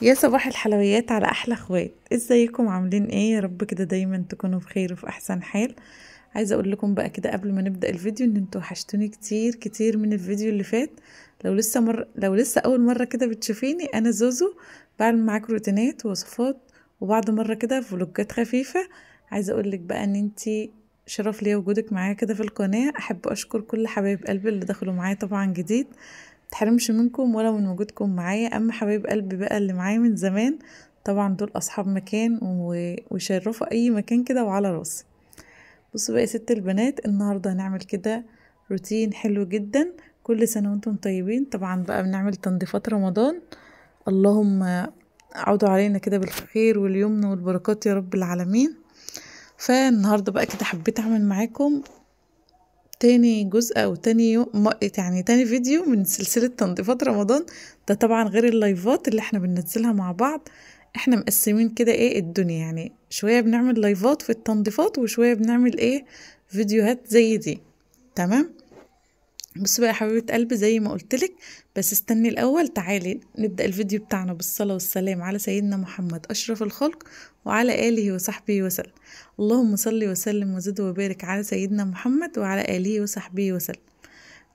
يا صباح الحلويات على احلى اخوات، ازيكم عاملين ايه؟ يا رب كده دايما تكونوا بخير وفي احسن حال. عايزه اقول لكم بقى كده قبل ما نبدا الفيديو ان انتوا وحشتوني كتير كتير من الفيديو اللي فات. لو لسه اول مره كده بتشوفيني، انا زوزو، بعمل معاكم روتينات ووصفات وبعد مره كده فلوجات خفيفه. عايزه اقول لك بقى ان انتي شرف ليا وجودك معايا كده في القناه. احب اشكر كل حبايب قلبي اللي دخلوا معايا طبعا جديد، متحرمش منكم ولا من وجودكم معايا. اما حبايب قلبي بقى اللي معايا من زمان، طبعا دول اصحاب مكان ويشرفوا اي مكان كده وعلى راسي. بصوا بقى يا ست البنات، النهارده هنعمل كده روتين حلو جدا. كل سنه وانتم طيبين. طبعا بقى بنعمل تنظيفات رمضان، اللهم عودوا علينا كده بالخير واليمن والبركات يا رب العالمين. فالنهارده بقى كده حبيت اعمل معاكم تاني جزء او تاني يوم، يعني تاني فيديو من سلسلة تنظيفات رمضان. ده طبعا غير اللايفات اللي احنا بننزلها مع بعض. احنا مقسمين كده ايه الدنيا، يعني شوية بنعمل لايفات في التنظيفات وشوية بنعمل ايه فيديوهات زي دي. تمام. بص بقى يا حبيبة قلبي، زي ما قلتلك، بس استني الأول، تعالي نبدأ الفيديو بتاعنا بالصلاة والسلام على سيدنا محمد أشرف الخلق وعلى آله وصحبه وسلم. اللهم صل وسلم وزد وبارك على سيدنا محمد وعلى آله وصحبه وسلم.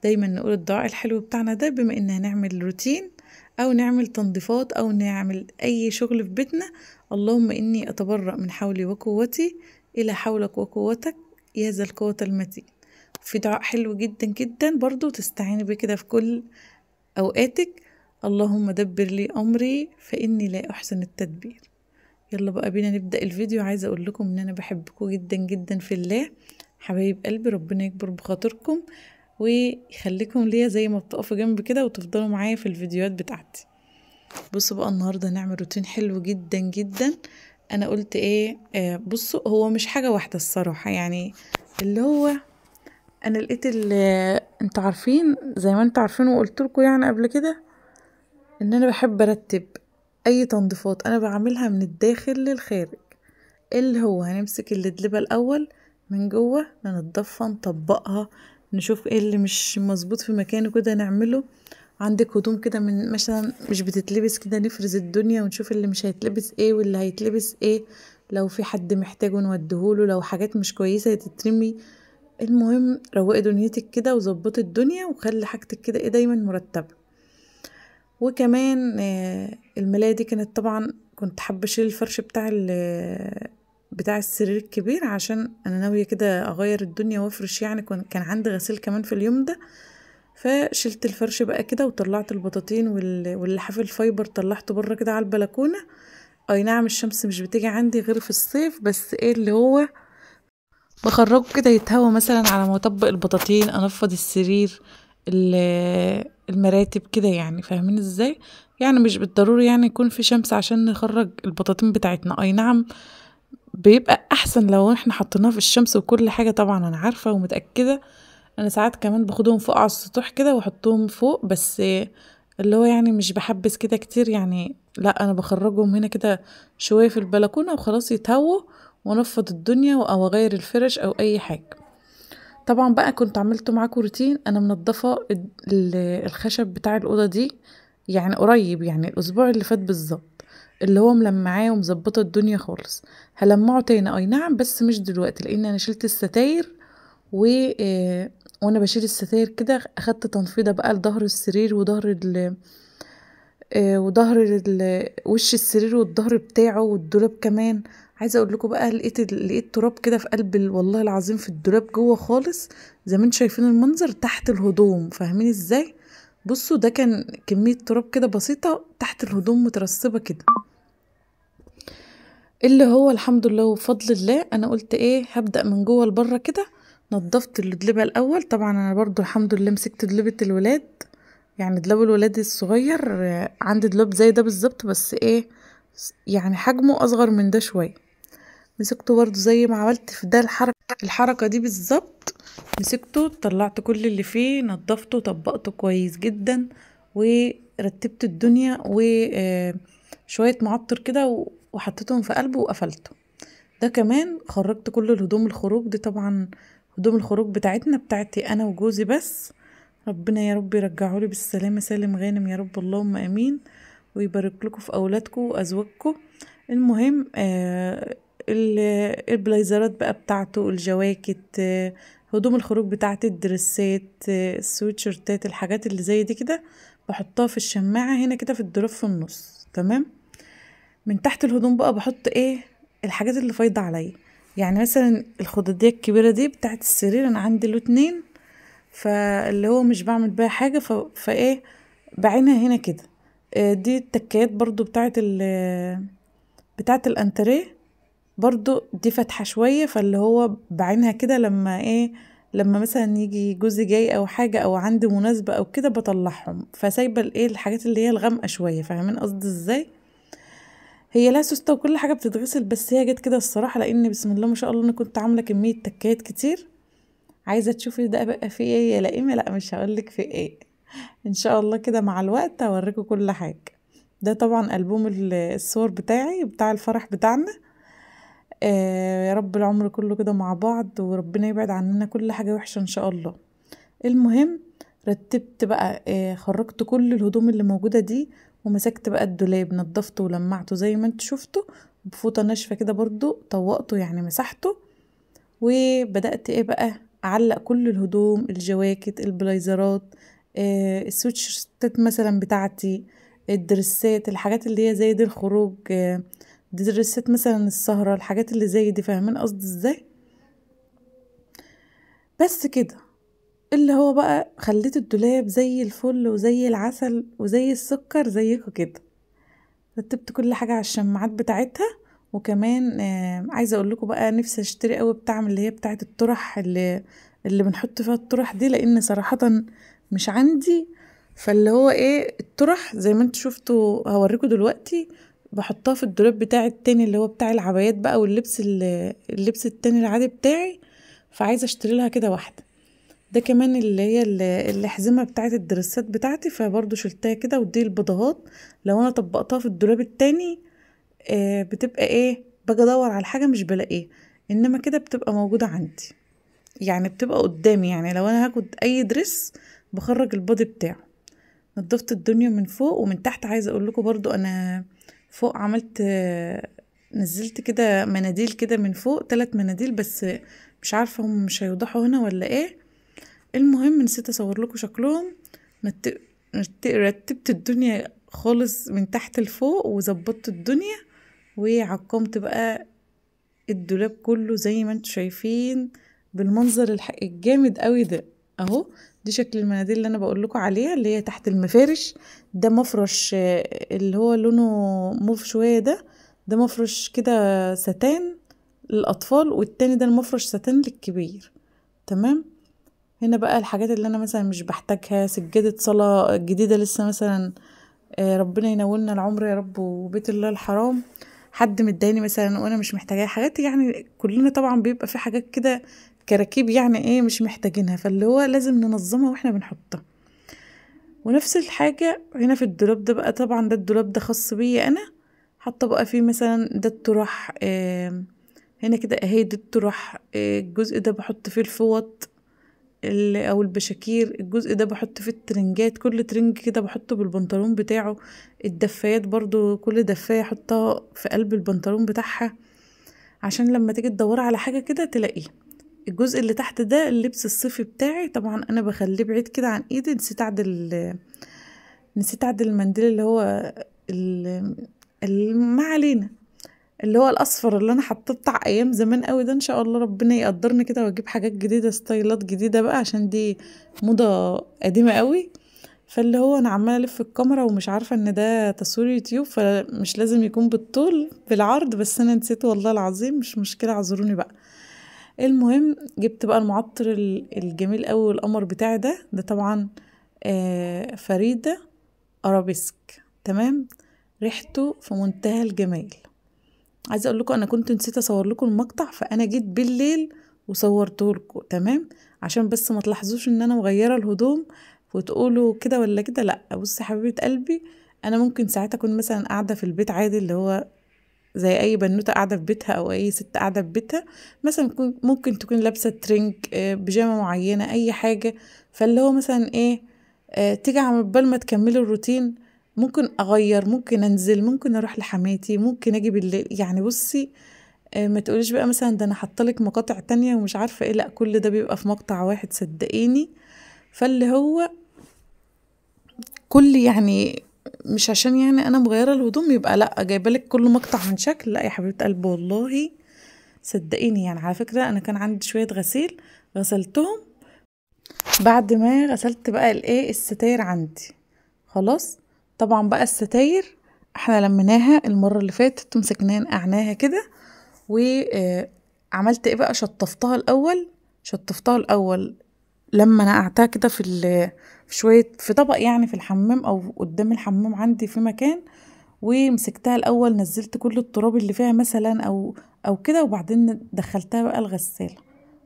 دايما نقول الدعاء الحلو بتاعنا ده بما إن هنعمل روتين أو نعمل تنظيفات أو نعمل أي شغل في بيتنا. اللهم إني أتبرأ من حولي وقوتي إلى حولك وقوتك يا ذا القوة المتين. في دعاء حلو جدا جدا برضو تستعيني بيه كده في كل أوقاتك. اللهم دبر لي أمري فإني لا أحسن التدبير. يلا بقى بينا نبدأ الفيديو. عايزة أقول لكم إن أنا بحبكم جدا جدا في الله، حبايب قلبي، ربنا يكبر بخاطركم ويخليكم ليا زي ما بتقفوا جنبي كده وتفضلوا معايا في الفيديوهات بتاعتي. بصوا بقى النهاردة هنعمل روتين حلو جدا جدا. أنا قلت إيه، بصوا هو مش حاجة واحدة الصراحة، يعني اللي هو انا لقيت انتوا عارفين زي ما انتوا عارفين وقلت لكم يعني قبل كده ان انا بحب ارتب اي تنظيفات انا بعملها من الداخل للخارج. اللي هو هنمسك اللدلبة الاول من جوه، ننضفها نطبقها، نشوف ايه اللي مش مظبوط في مكانه كده نعمله. عندك هدوم كده من مثلا مش بتتلبس كده، نفرز الدنيا ونشوف اللي مش هيتلبس ايه واللي هيتلبس ايه. لو في حد محتاجه نوديهوله، لو حاجات مش كويسة تترمي. المهم روقي دنيتك كده وظبطي الدنيا وخلي حاجتك كده ايه دايما مرتبة. وكمان الملاية دي كانت طبعا كنت حابة اشيل الفرش بتاع السرير الكبير، عشان انا ناوية كده اغير الدنيا وافرش، يعني كان عندي غسيل كمان في اليوم ده. فشلت الفرش بقى كده وطلعت البطاطين واللحاف الفايبر طلعته بره كده على البلكونة. اي نعم الشمس مش بتيجي عندي غير في الصيف، بس ايه اللي هو بخرجه كده يتهوى مثلا على ما اطبق البطاطين، انفض السرير، المراتب كده، يعني فاهمين ازاي؟ يعني مش بالضروري يعني يكون في شمس عشان نخرج البطاطين بتاعتنا. اي نعم بيبقى احسن لو احنا حطيناها في الشمس وكل حاجة، طبعا انا عارفة ومتأكدة. انا ساعات كمان باخدهم فوق على السطوح كده واحطهم فوق، بس اللي هو يعني مش بحبس كده كتير، يعني لا انا بخرجهم هنا كده شوية في البلكونة وخلاص يتهووا ونفض الدنيا او اغير الفرش او اي حاجة. طبعا بقى كنت عملت معاكم روتين، انا منضفة الخشب بتاع الأوضة دي يعني قريب، يعني الاسبوع اللي فات بالظبط، اللي هو ملمعاه ومظبطة الدنيا خالص. هلمعه تاني اي نعم بس مش دلوقتي، لان انا شلت الستاير وانا بشيل الستاير كده اخدت تنفيضة بقى لظهر السرير وش السرير والظهر بتاعه والدولاب كمان. عايزه اقول لكم بقى لقيت تراب كده في قلب والله العظيم في الدولاب جوه خالص، زي ما انتم شايفين المنظر تحت الهدوم، فاهمين ازاي؟ بصوا ده كان كميه تراب كده بسيطه تحت الهدوم مترسبه كده، اللي هو الحمد لله وبفضل الله انا قلت ايه هبدأ من جوه لبره كده. نضفت الدلبة الاول، طبعا انا برضو الحمد لله مسكت دلبة الولاد، يعني دولاب الولاد الصغير، عندي دولاب زي ده بالظبط بس ايه يعني حجمه اصغر من ده شوية. مسكته برضو زي ما عملت في ده الحركة دي بالظبط. مسكته طلعت كل اللي فيه، نضفته طبقته كويس جدا ورتبت الدنيا وشوية معطر كده وحطيتهم في قلبه وقفلته. ده كمان خرجت كل الهدوم الخروج دي، طبعا هدوم الخروج بتاعتنا بتاعتي انا وجوزي بس. ربنا يا رب يرجعه لي بالسلامة سالم غانم يا رب اللهم امين. ويبارك لكم في اولادكم وازواجكم. المهم البلايزرات بقى بتاعته، الجواكت، هدوم الخروج بتاعتي، الدرسات، السويتشيرتات، الحاجات اللي زي دي كده بحطها في الشماعة هنا كده في الدولاب في النص. تمام. من تحت الهدوم بقى بحط ايه؟ الحاجات اللي فايضة عليا. يعني مثلا الخدادية الكبيرة دي بتاعت السرير انا عندي له 2، فاللي هو مش بعمل بيها حاجة فايه بعينها هنا كده. دي التكات برضو بتاعت الانتريه، برضو دي فاتحة شوية، فاللي هو بعينها كده لما ايه، لما مثلا يجي جوزي جاي او حاجة او عندي مناسبة او كده بطلعهم، فسايبة الايه الحاجات اللي هي الغامقة شوية. فاهمين قصدي ازاي؟ هي لها سوسته وكل حاجة بتتغسل، بس هي جت كده الصراحة، لان بسم الله ما شاء الله انا كنت عاملة كمية تكات كتير. عايزة تشوفي ده بقى فيه ايه يا لئيمة؟ لا مش هقولك فيه ايه، ان شاء الله كده مع الوقت هوريكم كل حاجة. ده طبعا ألبوم الصور بتاعي بتاع الفرح بتاعنا. يا رب العمر كله كده مع بعض، وربنا يبعد عننا كل حاجة وحشة ان شاء الله. المهم رتبت بقى، خرجت كل الهدوم اللي موجودة دي، ومسكت بقى الدولاب نضفته ولمعته زي ما انتوا شفتوا، بفوطة ناشفة كده برضو طوقته يعني مسحته. وبدأت ايه بقى، اعلق كل الهدوم، الجواكت، البلايزرات، السويتشيرتات مثلا بتاعتي، الدرسات، الحاجات اللي هي زي دي الخروج، دي درسات مثلا السهرة، الحاجات اللي زي دي. فاهمين قصدي ازاي؟ بس كده، اللي هو بقى خليت الدولاب زي الفل وزي العسل وزي السكر زيكم كده. رتبت كل حاجة على الشماعات بتاعتها. وكمان عايزة اقول لكم بقى، نفسي اشتري قوي بتاع اللي هي بتاعت الطرح، اللي بنحط فيها الطرح دي، لان صراحة مش عندي. فاللي هو ايه، الطرح زي ما انتوا شفتوا هوريكم دلوقتي، بحطها في الدولاب بتاعي التاني اللي هو بتاع العبايات بقى، واللبس اللبس التاني العادي بتاعي. فعايزة اشتري لها كده واحدة. ده كمان اللي هي الأحزمة بتاعت الدرسات بتاعتي، فبرضه شلتها كده. ودي البضاهات لو انا طبقتها في الدولاب التاني، بتبقى ايه، باجي ادور على الحاجة مش بلاقيها، انما كده بتبقى موجودة عندي، يعني بتبقى قدامي. يعني لو انا هاخد اي درس بخرج البادي بتاعه. نضفت الدنيا من فوق ومن تحت. عايزة اقول لكم برضو انا فوق عملت، نزلت كده مناديل كده من فوق، 3 مناديل بس، مش عارفة هم مش هيوضحوا هنا ولا ايه. المهم نسيت اصور لكم شكلهم. نت... رتبت الدنيا خالص من تحت لفوق، وظبطت الدنيا، وعقمت بقى الدولاب كله زي ما انتوا شايفين بالمنظر الجامد قوي ده اهو. دي شكل المناديل اللي انا بقول لكم عليها، اللي هي تحت المفارش. ده مفرش اللي هو لونه موف شويه، ده مفرش كده ستان للاطفال، والتاني ده المفرش ستان للكبير. تمام. هنا بقى الحاجات اللي انا مثلا مش بحتاجها، سجادة صلاة جديدة لسه مثلا، ربنا ينولنا العمر يا رب وبيت الله الحرام، حد مداني مثلا وانا مش محتاجاها. حاجات يعني كلنا طبعا بيبقى في حاجات كده كراكيب يعني ايه مش محتاجينها، فاللي هو لازم ننظمها واحنا بنحطها. ونفس الحاجة هنا في الدولاب ده بقى، طبعا ده الدولاب ده خاص بيا انا، حاطه بقى فيه مثلا ده الطرح، هنا كده اهي دي الطرح، الجزء ده بحط فيه الفوط او البشاكير، الجزء ده بحط فيه الترنجات، كل ترنج كده بحطه بالبنطلون بتاعه. الدفايات برضو كل دفاية احطها في قلب البنطلون بتاعها، عشان لما تيجي تدور على حاجة كده تلاقيه. الجزء اللي تحت ده اللبس الصيفي بتاعي، طبعا انا بخليه بعيد كده عن ايدي. نسيت اعدل المنديل اللي هو ما علينا، اللي هو الاصفر اللي انا حطيته بتاع ايام زمان قوي ده. ان شاء الله ربنا يقدرني كده واجيب حاجات جديده، ستايلات جديده بقى، عشان دي موضه قديمه قوي. فاللي هو انا عماله الف الكاميرا ومش عارفه ان ده تصوير يوتيوب، فمش لازم يكون بالطول بالعرض، بس انا نسيت والله العظيم، مش مشكله اعذروني بقى. المهم جبت بقى المعطر الجميل قوي والقمر بتاعي ده طبعا فريده ارابيسك. تمام. ريحته في منتهى الجمال. عايزه اقول لكم انا كنت نسيت اصور لكم المقطع، فانا جيت بالليل وصورته لكم. تمام. عشان بس ما تلاحظوش ان انا مغيره الهدوم وتقولوا كده ولا كده. لا بصي حبيبه قلبي، انا ممكن ساعتها اكون مثلا قاعده في البيت عادي، اللي هو زي اي بنوته قاعده في بيتها او اي ست قاعده في بيتها، مثلا ممكن تكون لابسه ترنج، بيجامه معينه، اي حاجه. فاللي هو مثلا ايه، تيجي على بال ما تكملي الروتين، ممكن اغير، ممكن انزل، ممكن اروح لحماتي، ممكن اجي بالليل. يعني بصي ما تقوليش بقى مثلا ده انا حاطلك مقاطع تانية ومش عارفة ايه، لا كل ده بيبقى في مقطع واحد صدقيني. فاللي هو كل يعني مش عشان يعني انا مغيرة الهدوم يبقى لا جايبالك كل مقطع من شكل، لا يا حبيبة قلبي والله صدقيني. يعني على فكرة انا كان عندي شوية غسيل غسلتهم بعد ما غسلت بقى الايه الستاير عندي خلاص. طبعا بقى الستاير احنا لميناها المرة اللي فاتت ومسكناها نقعناها كده، وعملت ايه بقى، شطفتها الاول لما نقعتها كده في شوية في طبق يعني في الحمام او قدام الحمام عندي في مكان، ومسكتها الاول نزلت كل التراب اللي فيها مثلا او كده، وبعدين دخلتها بقى الغسالة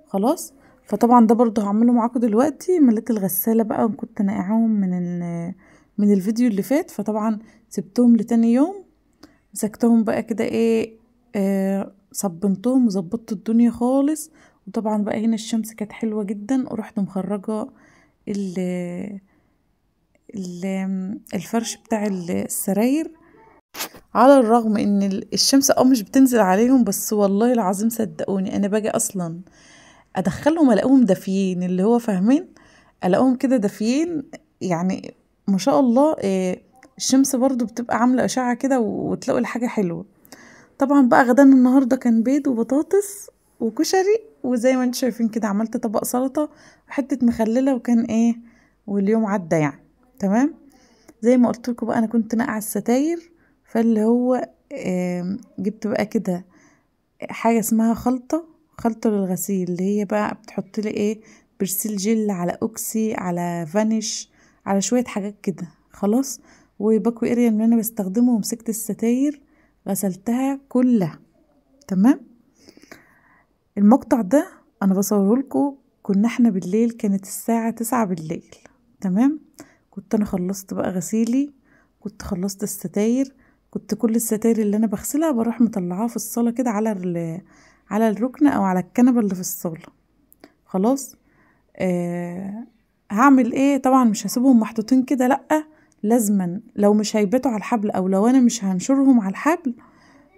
خلاص. فطبعا ده برضو هعمله معاكم دلوقتي. مليت الغسالة بقى وكنت ناقعاهم من الفيديو اللي فات، فطبعا سبتهم لتاني يوم، مسكتهم بقى كده ايه صبنتهم وظبطت الدنيا خالص. وطبعا بقى هنا الشمس كانت حلوة جدا، ورحت مخرجة ال الفرش بتاع السراير، على الرغم ان الشمس مش بتنزل عليهم، بس والله العظيم صدقوني انا باجي اصلا ادخلهم الاقيهم دافيين، اللي هو فاهمين، الاقيهم كده دافيين يعني ما شاء الله. الشمس برضو بتبقى عاملة اشعة كده وتلاقوا الحاجة حلوة. طبعا بقى غدانا النهاردة كان بيض وبطاطس وكشري، وزي ما انتم شايفين كده عملت طبق سلطة وحتة مخللة، وكان ايه واليوم عدى يعني تمام. زي ما قلت لكم بقى انا كنت ناقعة الستاير، فاللي هو جبت بقى كده حاجة اسمها خلطة للغسيل، اللي هي بقى بتحط لي ايه برسيل جل على اوكسي على فانيش على شوية حاجات كده خلاص. وباكو اريا اللي انا بستخدمه، ومسكت الستاير غسلتها كلها تمام. المقطع ده انا بصوره لكم كنا احنا بالليل، كانت الساعة 9 بالليل تمام. كنت انا خلصت بقى غسيلي، كنت خلصت الستاير، كنت كل الستاير اللي انا بغسلها بروح مطلعاها في الصالة كده على الركنة او على الكنبة اللي في الصالة خلاص. هعمل ايه طبعا، مش هسيبهم محطوطين كده، لأ لازما لو مش هيباتوا على الحبل او لو انا مش هنشرهم على الحبل،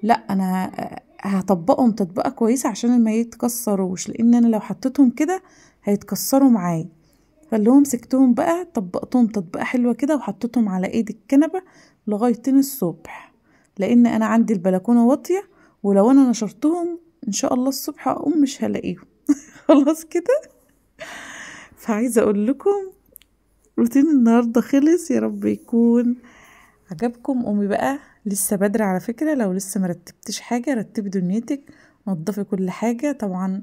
لا انا هطبقهم تطبيقه كويسه عشان ما يتكسروش، لان انا لو حطيتهم كده هيتكسروا معايا. فاللي هو مسكتهم بقى طبقتهم تطبيقه حلوه كده وحطيتهم على ايد الكنبه لغايه الصبح، لان انا عندي البلكونه واطيه، ولو انا نشرتهم ان شاء الله الصبح اقوم مش هلاقيهم خلاص كده. فعايزه اقول لكم روتين النهارده خلص، يا رب يكون عجبكم. قومي بقى لسه بدري على فكرة، لو لسه مرتبتش حاجة رتبي دنيتك، نضفي كل حاجة. طبعا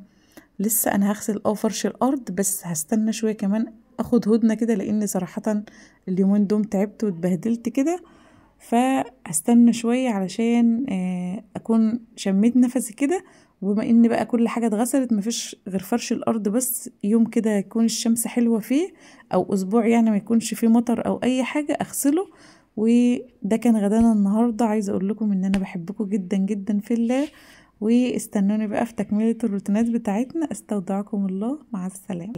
لسه انا هغسل فرش الارض، بس هستنى شوية كمان اخد هدنة كده، لان صراحة اليومين دوم تعبت واتبهدلت كده، فهستنى شوية علشان اكون شميت نفسي كده. وبما ان بقى كل حاجة اتغسلت مفيش غير فرش الارض بس، يوم كده يكون الشمس حلوة فيه او اسبوع يعني ما يكونش فيه مطر او اي حاجة اغسله. وده كان غدانا النهاردة. عايزة اقول لكم ان انا بحبكم جدا جدا في الله، واستنوني بقى في تكملة الروتينات بتاعتنا. استودعكم الله، مع السلامة.